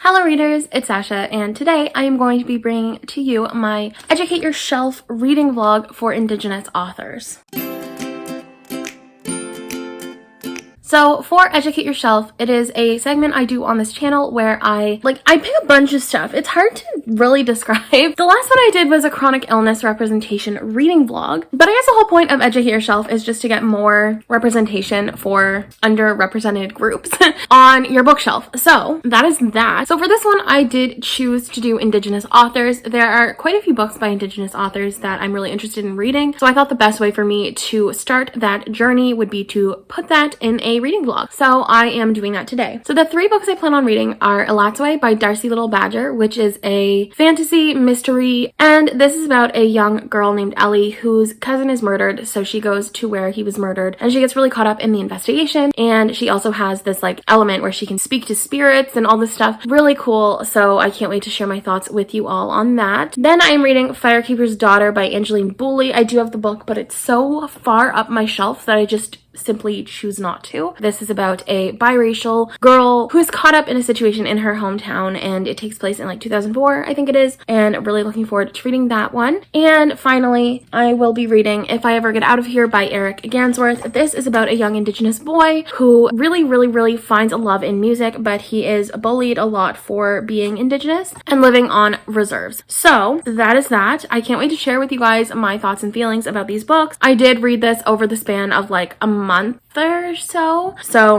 Hello readers, it's Sasha, and today I am going to be bringing to you my Educate Your Shelf reading vlog for Indigenous authors. So for Educate Your Shelf, it is a segment I do on this channel where I pick a bunch of stuff. It's hard to really describe. The last one I did was a chronic illness representation reading vlog, but I guess the whole point of Educate Your Shelf is just to get more representation for underrepresented groups on your bookshelf. So that is that. So for this one, I did choose to do Indigenous authors. There are quite a few books by Indigenous authors that I'm really interested in reading. So I thought the best way for me to start that journey would be to put that in a reading vlog. So I am doing that today. So the three books I plan on reading are Elatswe by Darcy Little Badger, which is a fantasy mystery, and this is about a young girl named Ellie whose cousin is murdered, so she goes to where he was murdered and she gets really caught up in the investigation, and she also has this element where she can speak to spirits and all this stuff. Really cool, so I can't wait to share my thoughts with you all on that. Then I am reading Firekeepers Daughter by Angeline Booley. I do have the book, but it's so far up my shelf that I just simply choose not to. This is about a biracial girl who's caught up in a situation in her hometown, and it takes place in 2004, I think it is, and really looking forward to reading that one. And finally, I will be reading If I Ever Get Out of Here by Eric Gansworth. This is about a young Indigenous boy who really finds a love in music, but he is bullied a lot for being Indigenous and living on reserves. So that is that. I can't wait to share with you guys my thoughts and feelings about these books. I did read this over the span of a month or so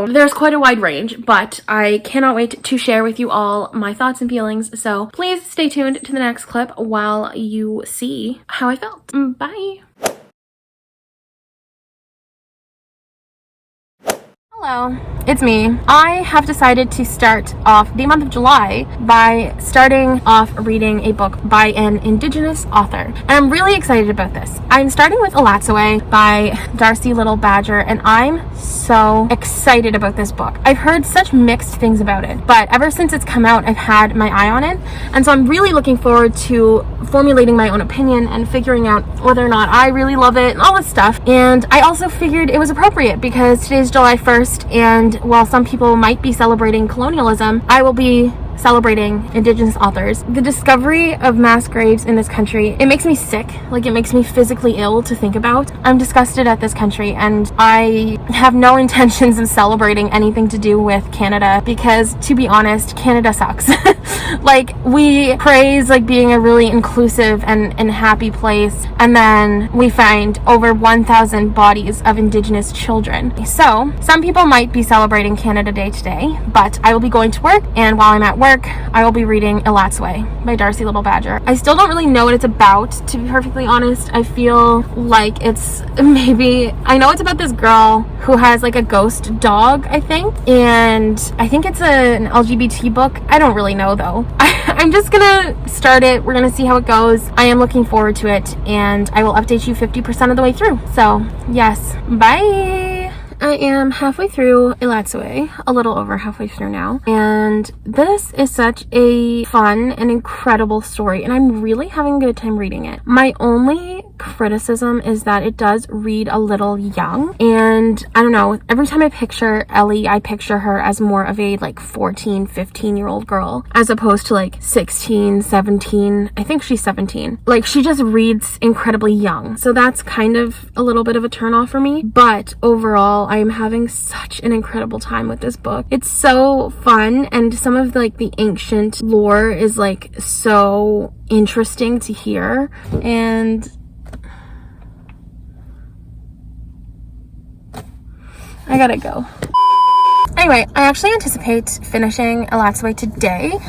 there's quite a wide range, but I cannot wait to share with you all my thoughts and feelings. So please stay tuned to the next clip while you see how I felt. Bye. Hello, it's me. I have decided to start off the month of July by starting off reading a book by an Indigenous author, and I'm really excited about this. I'm starting with Elatswe by Darcy Little Badger, and I'm so excited about this book. I've heard such mixed things about it, but ever since it's come out, I've had my eye on it, and so I'm really looking forward to formulating my own opinion and figuring out whether or not I really love it and all this stuff. And I also figured it was appropriate because today's July 1st, and while some people might be celebrating colonialism, I will be celebrating Indigenous authors. The discovery of mass graves in this country, it makes me sick. It makes me physically ill to think about. I'm disgusted at this country, and I have no intentions of celebrating anything to do with Canada because, to be honest, Canada sucks. We praise being a really inclusive and happy place, and then we find over 1,000 bodies of Indigenous children. So some people might be celebrating Canada Day today, but I will be going to work, and while I'm at work, I will be reading Elatswe by Darcy Little Badger. I still don't really know what it's about, to be perfectly honest. I feel like it's I know it's about this girl who has a ghost dog, I think, and I think it's an LGBT book. I don't really know though. I'm just gonna start it. We're gonna see how it goes. I am looking forward to it, and I will update you 50% of the way through. So yes, bye. I am halfway through Elatswe, a little over halfway through now, and this is such a fun and incredible story, and I'm really having a good time reading it. My only criticism is that it does read a little young, and I don't know, every time I picture Ellie, I picture her as more of a 14, 15-year-old girl, as opposed to 16, 17, I think she's 17. She just reads incredibly young, so that's kind of a little bit of a turnoff for me, but overall, I am having such an incredible time with this book. It's so fun, and some of the ancient lore is so interesting to hear, and I gotta go. Anyway, I actually anticipate finishing Elatswe today.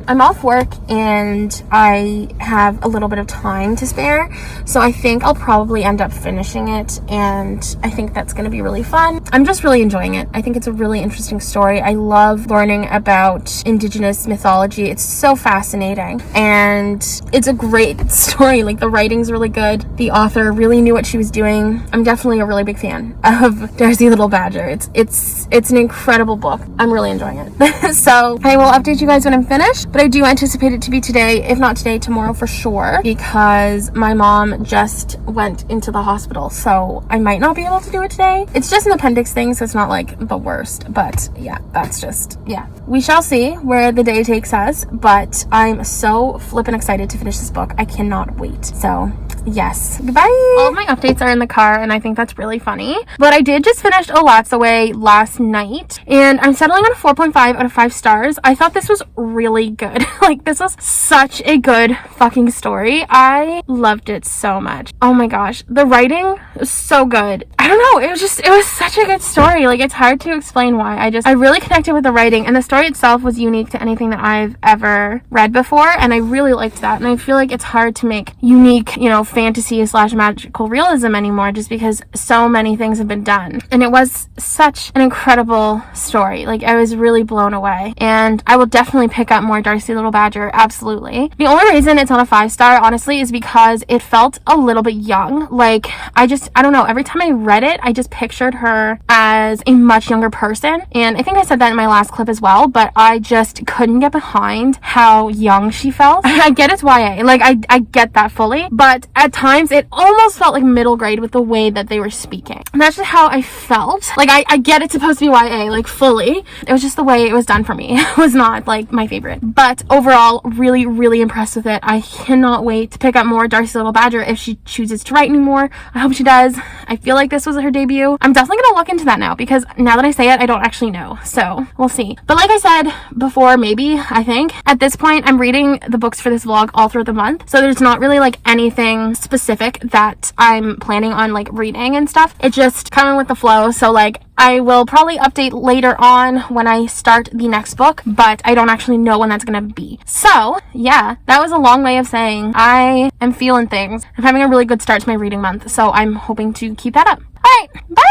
I'm off work and I have a little bit of time to spare, so I think I'll probably end up finishing it, and I think that's going to be really fun. I'm just really enjoying it. I think it's a really interesting story. I love learning about Indigenous mythology. It's so fascinating, and it's a great story. The writing's really good. The author really knew what she was doing. I'm definitely a really big fan of Darcy Little Badger. It's an incredible incredible book. I'm really enjoying it. So I will update you guys when I'm finished, but I do anticipate it to be today, if not today, tomorrow for sure, because my mom just went into the hospital, so I might not be able to do it today. It's just an appendix thing, so it's not like the worst, but yeah, that's just, yeah. We shall see where the day takes us, but I'm so flippin' excited to finish this book. I cannot wait. So yes, goodbye. All of my updates are in the car, and I think that's really funny, but I did just finish Olat's Away last night, and I'm settling on a 4.5 out of 5 stars. I thought this was really good. Like, this was such a good fucking story. I loved it so much. Oh my gosh, the writing was so good. I don't know, it was such a good story. Like, it's hard to explain why. I really connected with the writing, and the story itself was unique to anything that I've ever read before, and I really liked that. And I feel like it's hard to make unique, you know, fantasy / magical realism anymore, just because so many things have been done. And it was such an incredible story. Like, I was really blown away, and I will definitely pick up more Darcy Little Badger, absolutely. The only reason it's on a 5-star, honestly, is because it felt a little bit young. Like, I don't know, every time I read it, I just pictured her as a much younger person, and I think I said that in my last clip as well, but I just couldn't get behind how young she felt. I get it's YA, like, I get that fully, but at times it almost felt like middle grade with the way that they were speaking. And that's just how I felt. Like, I get it's supposed to be YA, like, fully. It was just the way it was done for me. It was not, like, my favorite. But overall, really, really impressed with it. I cannot wait to pick up more Darcy Little Badger if she chooses to write anymore. I hope she does. I feel like this was her debut. I'm definitely gonna look into that now, because now that I say it, I don't actually know. So, we'll see. But like I said before, maybe, I think, at this point, I'm reading the books for this vlog all throughout the month. So there's not really, like, anything specific that I'm planning on, like, reading and stuff. It's just coming with the flow. So, like, I will probably update later on when I start the next book, but I don't actually know when that's gonna be. So, yeah, that was a long way of saying I am feeling things. I'm having a really good start to my reading month, so I'm hoping to keep that up. Alright, bye!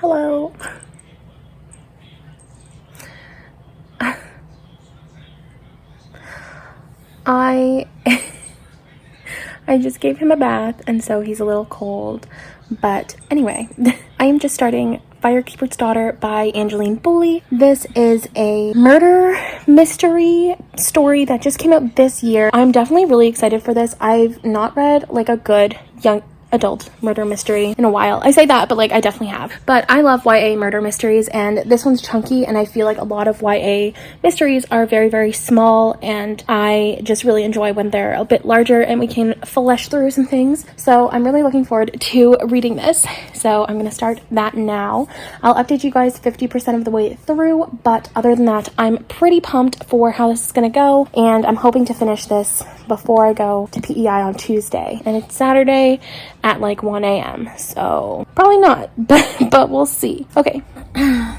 Hello. I just gave him a bath, and so he's a little cold. But anyway, I am just starting Firekeepers Daughter by Angeline Boulley. This is a murder mystery story that just came out this year. I'm definitely really excited for this. I've not read, like, a good young adult murder mystery in a while. I say that, but, like, I definitely have. But I love YA murder mysteries, and this one's chunky, and I feel like a lot of YA mysteries are very, very small, and I just really enjoy when they're a bit larger and we can flesh through some things. So I'm really looking forward to reading this. So I'm gonna start that now. I'll update you guys 50% of the way through, but other than that, I'm pretty pumped for how this is gonna go, and I'm hoping to finish this before I go to PEI on Tuesday, and it's Saturday at like 1 a.m. So probably not, but we'll see. Okay.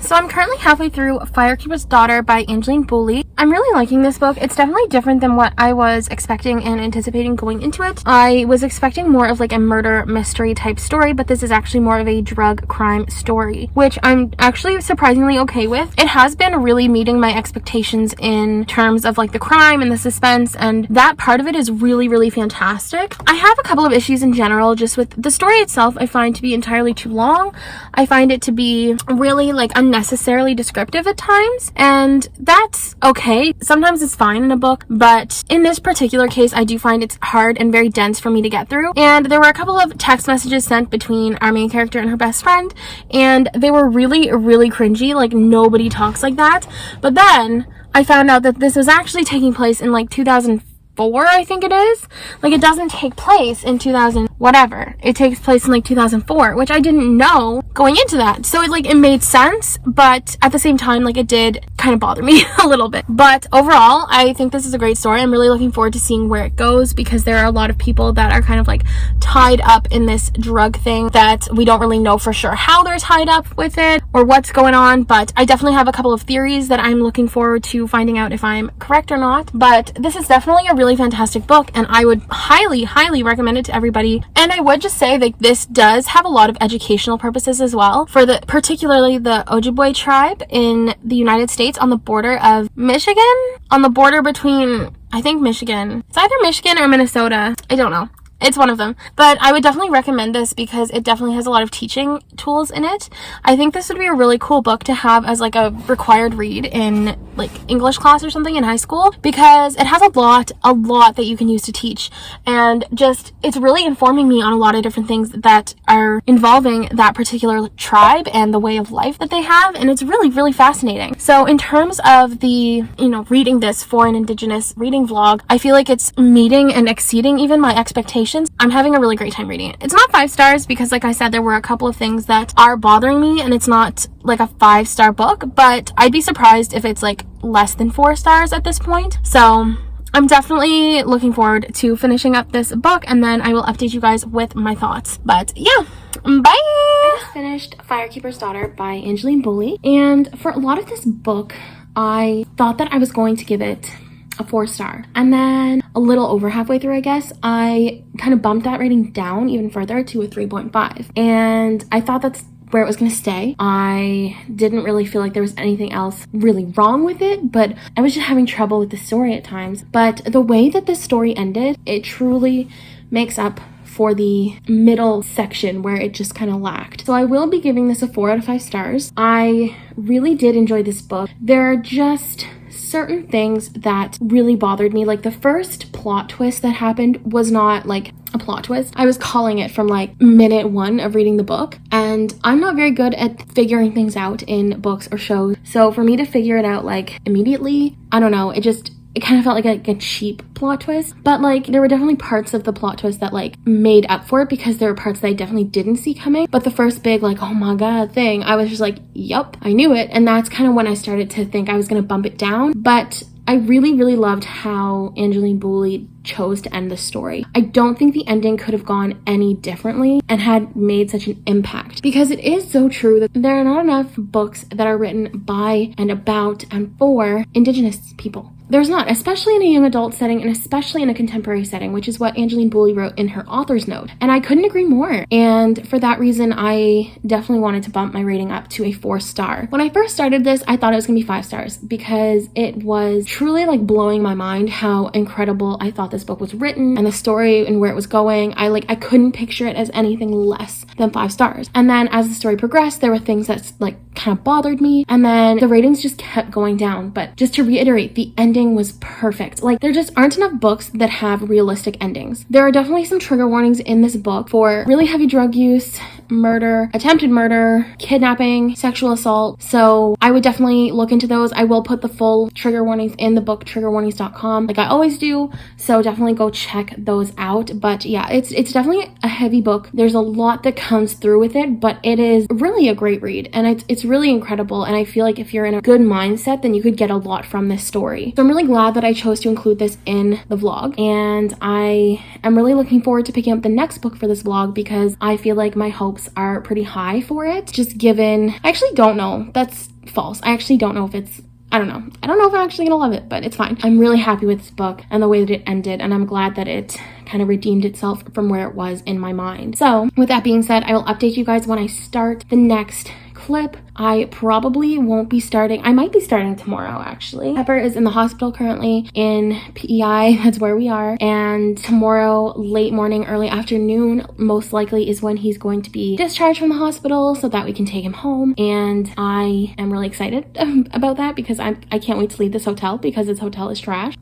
So I'm currently halfway through Firekeepers Daughter by Angeline Boulley. I'm really liking this book. It's definitely different than what I was expecting and anticipating going into it. I was expecting more of like a murder mystery type story, but this is actually more of a drug crime story, which I'm actually surprisingly okay with. It has been really meeting my expectations in terms of like the crime and the suspense, and that part of it is really, really fantastic. I have a couple of issues in general just with the story itself. I find to be entirely too long. I find it to be really like unnecessarily descriptive at times, and that's okay. Sometimes it's fine in a book, but in this particular case, I do find it's hard and very dense for me to get through. And there were a couple of text messages sent between our main character and her best friend, and they were really, really cringy. Like, nobody talks like that. But then I found out that this was actually taking place in like 2004, I think it is. Like, it doesn't take place in 2000 whatever. It takes place in like 2004, which I didn't know going into that. So it made sense, but at the same time, like, it did kind of bother me a little bit. But overall, I think this is a great story. I'm really looking forward to seeing where it goes, because there are a lot of people that are kind of like tied up in this drug thing that we don't really know for sure how they're tied up with it or what's going on. But I definitely have a couple of theories that I'm looking forward to finding out if I'm correct or not. But this is definitely a really fantastic book, and I would highly, highly recommend it to everybody. And I would just say that this does have a lot of educational purposes as well, for particularly the Ojibwe tribe in the United States on the border of Michigan, on the border between, I think, Michigan. It's either Michigan or Minnesota. I don't know. It's one of them. But I would definitely recommend this because it definitely has a lot of teaching tools in it. I think this would be a really cool book to have as like a required read in like English class or something in high school, because it has a lot that you can use to teach, and just it's really informing me on a lot of different things that are involving that particular tribe and the way of life that they have, and it's really fascinating. So in terms of the, you know, reading this for an Indigenous reading vlog, I feel like it's meeting and exceeding even my expectations. I'm having a really great time reading it. It's not 5 stars because, like I said, there were a couple of things that are bothering me, and it's not like a 5-star book, but I'd be surprised if it's like less than 4 stars at this point. So I'm definitely looking forward to finishing up this book, and then I will update you guys with my thoughts. But yeah, bye! I just finished Firekeepers Daughter by Angeline Boulley, and for a lot of this book, I thought that I was going to give it a 4-star, and then a little over halfway through, I guess, I kind of bumped that rating down even further to a 3.5, and I thought that's where it was going to stay. I didn't really feel like there was anything else really wrong with it, but I was just having trouble with the story at times. But the way that this story ended, it truly makes up for the middle section where it just kind of lacked. So I will be giving this a 4 out of 5 stars. I really did enjoy this book. There are just certain things that really bothered me. Like the first plot twist that happened was not like a plot twist. I was calling it from like minute 1 of reading the book, and I'm not very good at figuring things out in books or shows. So for me to figure it out like immediately, I don't know, it kind of felt like a cheap plot twist. But like there were definitely parts of the plot twist that like made up for it, because there were parts that I definitely didn't see coming. But the first big like, oh my god thing, I was just like, yup, I knew it. And that's kind of when I started to think I was gonna bump it down. But I really loved how Angeline Boulley chose to end the story. I don't think the ending could have gone any differently and had made such an impact, because it is so true that there are not enough books that are written by and about and for Indigenous people. There's not, especially in a young adult setting and especially in a contemporary setting, which is what Angeline Boulley wrote in her author's note. And I couldn't agree more. And for that reason, I definitely wanted to bump my rating up to a 4-star. When I first started this, I thought it was gonna be 5 stars because it was truly like blowing my mind how incredible I thought this book was written and the story and where it was going. I couldn't picture it as anything less than 5 stars. And then as the story progressed, there were things that like kind of bothered me, and then the ratings just kept going down. But just to reiterate, the ending was perfect. Like there just aren't enough books that have realistic endings. There are definitely some trigger warnings in this book for really heavy drug use, murder, attempted murder, kidnapping, sexual assault. So I would definitely look into those. I will put the full trigger warnings in the book triggerwarnings.com like I always do. So definitely go check those out. But yeah, it's definitely a heavy book. There's a lot that comes through with it, but it is really a great read, and it's really incredible. And I feel like if you're in a good mindset, then you could get a lot from this story. So I'm really glad that I chose to include this in the vlog, and I am really looking forward to picking up the next book for this vlog because I feel like my hopes are pretty high for it. Just given, I actually don't know. That's false. I actually don't know if it's, I don't know if I'm actually gonna love it, but it's fine. I'm really happy with this book and the way that it ended, and I'm glad that it kind of redeemed itself from where it was in my mind. So with that being said, I will update you guys when I start the next clip. I probably won't be starting. I might be starting tomorrow, actually. Pepper is in the hospital currently in PEI. That's where we are. And tomorrow, late morning, early afternoon, most likely is when he's going to be discharged from the hospital so that we can take him home. And I am really excited about that because I can't wait to leave this hotel because this hotel is trash.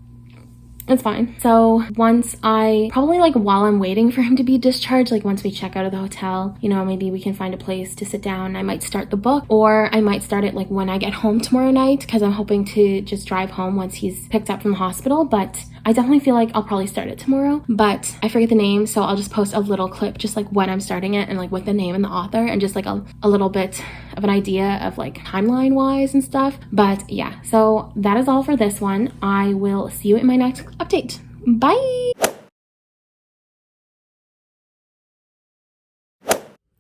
It's fine. So once probably like while I'm waiting for him to be discharged, like once we check out of the hotel, you know, maybe we can find a place to sit down. I might start the book, or I might start it like when I get home tomorrow night, because I'm hoping to just drive home once he's picked up from the hospital. But I definitely feel like I'll probably start it tomorrow, but I forget the name, so I'll just post a little clip just like when I'm starting it and like with the name and the author and just like a little bit of an idea of like timeline wise and stuff. But yeah, so that is all for this one. I will see you in my next update. Bye!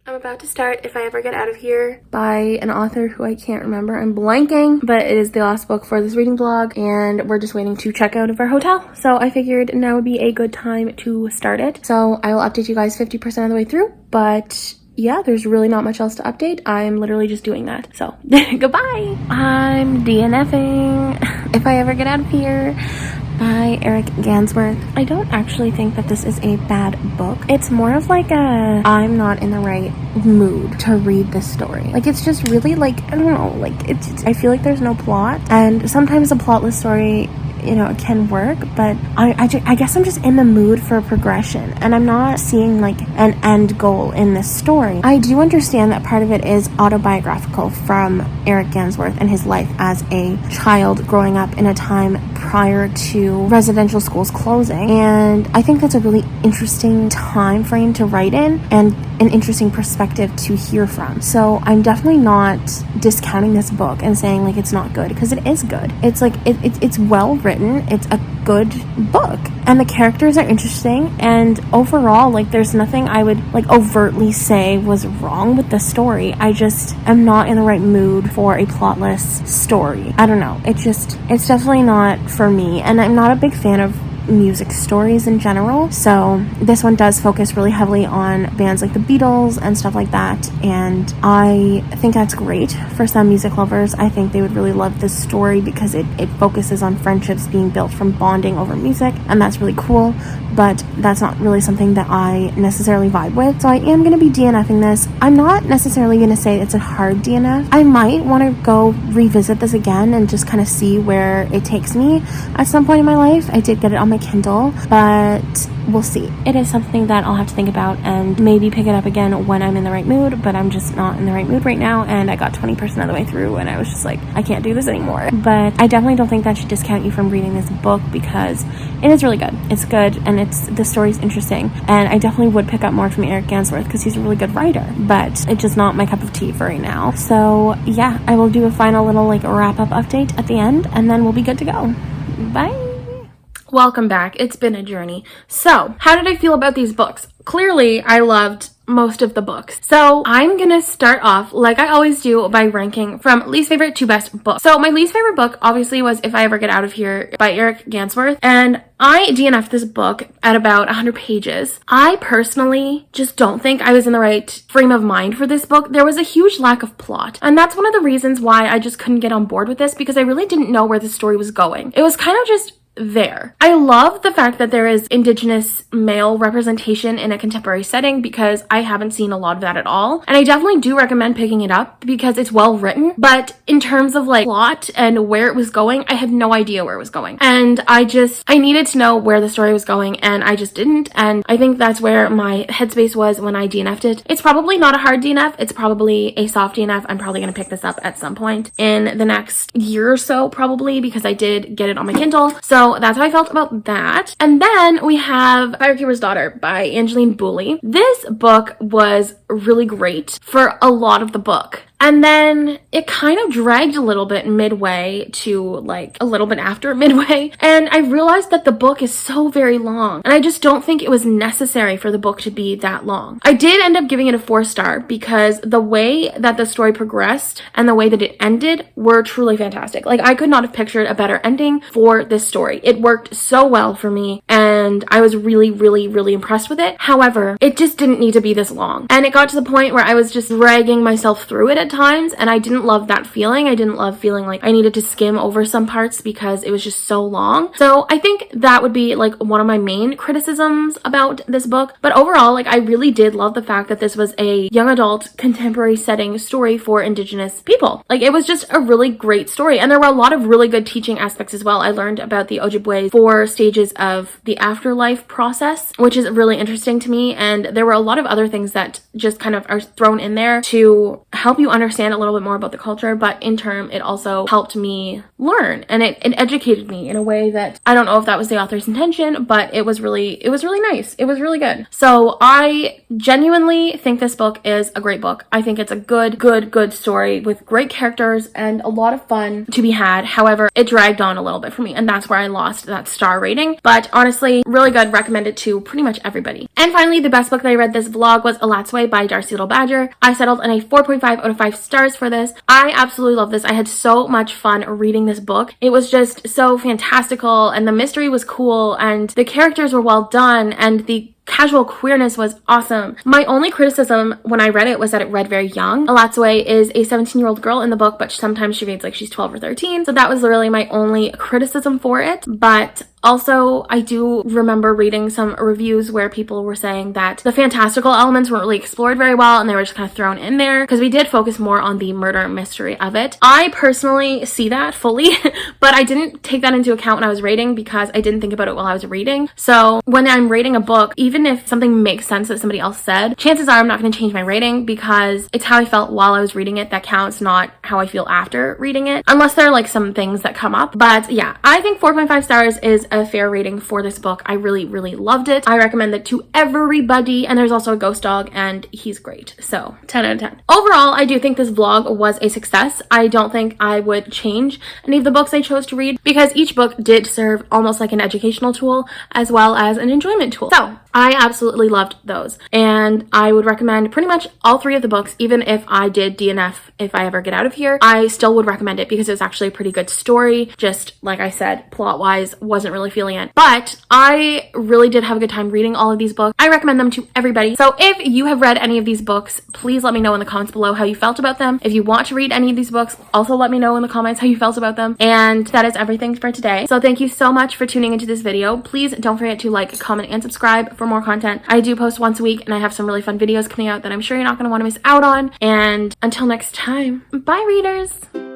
I'm about to start If I Ever Get Out of Here by an author who I can't remember. I'm blanking, but it is the last book for this reading vlog, and we're just waiting to check out of our hotel. So I figured now would be a good time to start it. So I will update you guys 50% of the way through, but yeah, there's really not much else to update. I'm literally just doing that. So goodbye. I'm DNFing. If I ever get out of here. by Eric Gansworth. I don't actually think that this is a bad book. It's more of like a, I'm not in the right mood to read this story. Like, it's just really like, I don't know, like I feel like there's no plot, and sometimes a plotless story, you know, it can work, but I guess I'm just in the mood for progression, and I'm not seeing like an end goal in this story. I do understand that part of it is autobiographical from Eric Gansworth and his life as a child growing up in a time prior to residential schools closing, and I think that's a really interesting time frame to write in and an interesting perspective to hear from. So I'm definitely not discounting this book and saying like it's not good, because it is good. It's like it's well written, it's a good book, and the characters are interesting, and overall, like, there's nothing I would like overtly say was wrong with the story. I just am not in the right mood for a plotless story. I don't know, it's definitely not for me, and I'm not a big fan of music stories in general, so this one does focus really heavily on bands like the Beatles and stuff like that, and I think that's great for some music lovers. I think they would really love this story because it focuses on friendships being built from bonding over music, and that's really cool, but that's not really something that I necessarily vibe with, so I am going to be DNFing this. I'm not necessarily going to say it's a hard DNF. I might want to go revisit this again and just kind of see where it takes me at some point in my life. I did get it on my Kindle, but we'll see. It is something that I'll have to think about and maybe pick it up again when I'm in the right mood, but I'm just not in the right mood right now, and I got 20% of the way through and I was just like, I can't do this anymore. But I definitely don't think that should discount you from reading this book, because it is really good. It's good, and the story's interesting, and I definitely would pick up more from Eric Gansworth because he's a really good writer, but it's just not my cup of tea for right now. So yeah, I will do a final little like wrap up update at the end, and then we'll be good to go. Bye. Welcome back. It's been a journey. So, how did I feel about these books? Clearly, I loved most of the books. So I'm gonna start off, like I always do, by ranking from least favorite to best book. So my least favorite book obviously was If I Ever Get Out of Here by Eric Gansworth, and I DNF'd this book at about 100 pages. I personally just don't think I was in the right frame of mind for this book. There was a huge lack of plot, and that's one of the reasons why I just couldn't get on board with this, because I really didn't know where the story was going. It was kind of just there. I love the fact that there is Indigenous male representation in a contemporary setting, because I haven't seen a lot of that at all. And I definitely do recommend picking it up because it's well written. But in terms of like plot and where it was going, I had no idea where it was going. And I needed to know where the story was going, and I just didn't. And I think that's where my headspace was when I DNF'd it. It's probably not a hard DNF. It's probably a soft DNF. I'm probably going to pick this up at some point in the next year or so, probably, because I did get it on my Kindle. So that's how I felt about that. And then we have Firekeepers Daughter by Angeline Booley. This book was really great for a lot of the book. And then it kind of dragged a little bit midway to like a little bit after midway. And I realized that the book is so very long, and I just don't think it was necessary for the book to be that long. I did end up giving it a 4-star because the way that the story progressed and the way that it ended were truly fantastic. Like, I could not have pictured a better ending for this story. It worked so well for me, and I was really, really, really impressed with it. However, it just didn't need to be this long. And it got to the point where I was just dragging myself through it at times, and I didn't love that feeling. I didn't love feeling like I needed to skim over some parts because it was just so long. So I think that would be like one of my main criticisms about this book. But overall, like, I really did love the fact that this was a young adult contemporary setting story for Indigenous people. Like, it was just a really great story, and there were a lot of really good teaching aspects as well. I learned about the Ojibwe's 4 stages of the afterlife process, which is really interesting to me, and there were a lot of other things that just kind of are thrown in there to help you understand a little bit more about the culture, but in turn it also helped me learn, and it educated me in a way that I don't know if that was the author's intention, but it was really nice. It was really good. So I genuinely think this book is a great book. I think it's a good story with great characters and a lot of fun to be had. However, it dragged on a little bit for me, and that's where I lost that star rating. But honestly, really good. Recommend it to pretty much everybody. And finally, the best book that I read this vlog was Alatswe by Darcy Little Badger. I settled on a 4.5 out of 5 stars for this. I absolutely love this. I had so much fun reading this book. It was just so fantastical, and the mystery was cool, and the characters were well done, and the casual queerness was awesome. My only criticism when I read it was that it read very young. Alatsue is a 17-year-old girl in the book, but sometimes she reads like she's 12 or 13. So that was really my only criticism for it. But also, I do remember reading some reviews where people were saying that the fantastical elements weren't really explored very well and they were just kind of thrown in there because we did focus more on the murder mystery of it. I personally see that fully, but I didn't take that into account when I was rating because I didn't think about it while I was reading. So when I'm rating a book, even if something makes sense that somebody else said, chances are I'm not going to change my rating because it's how I felt while I was reading it that counts, not how I feel after reading it, unless there are like some things that come up. But yeah, I think 4.5 stars is a fair rating for this book. I really, really loved it. I recommend it to everybody, and there's also a ghost dog and he's great. So 10 out of 10. Overall, I do think this vlog was a success. I don't think I would change any of the books I chose to read because each book did serve almost like an educational tool as well as an enjoyment tool. So I absolutely loved those, and I would recommend pretty much all 3 of the books. Even if I did DNF if I ever get out of here, I still would recommend it because it was actually a pretty good story. Just like I said, plot wise, wasn't really feeling it, but I really did have a good time reading all of these books. I recommend them to everybody. So if you have read any of these books, please let me know in the comments below how you felt about them. If you want to read any of these books, also let me know in the comments how you felt about them. And that is everything for today. So thank you so much for tuning into this video. Please don't forget to like, comment, and subscribe for more content. I do post once a week and I have some really fun videos coming out that I'm sure you're not going to want to miss out on. And until next time, bye readers!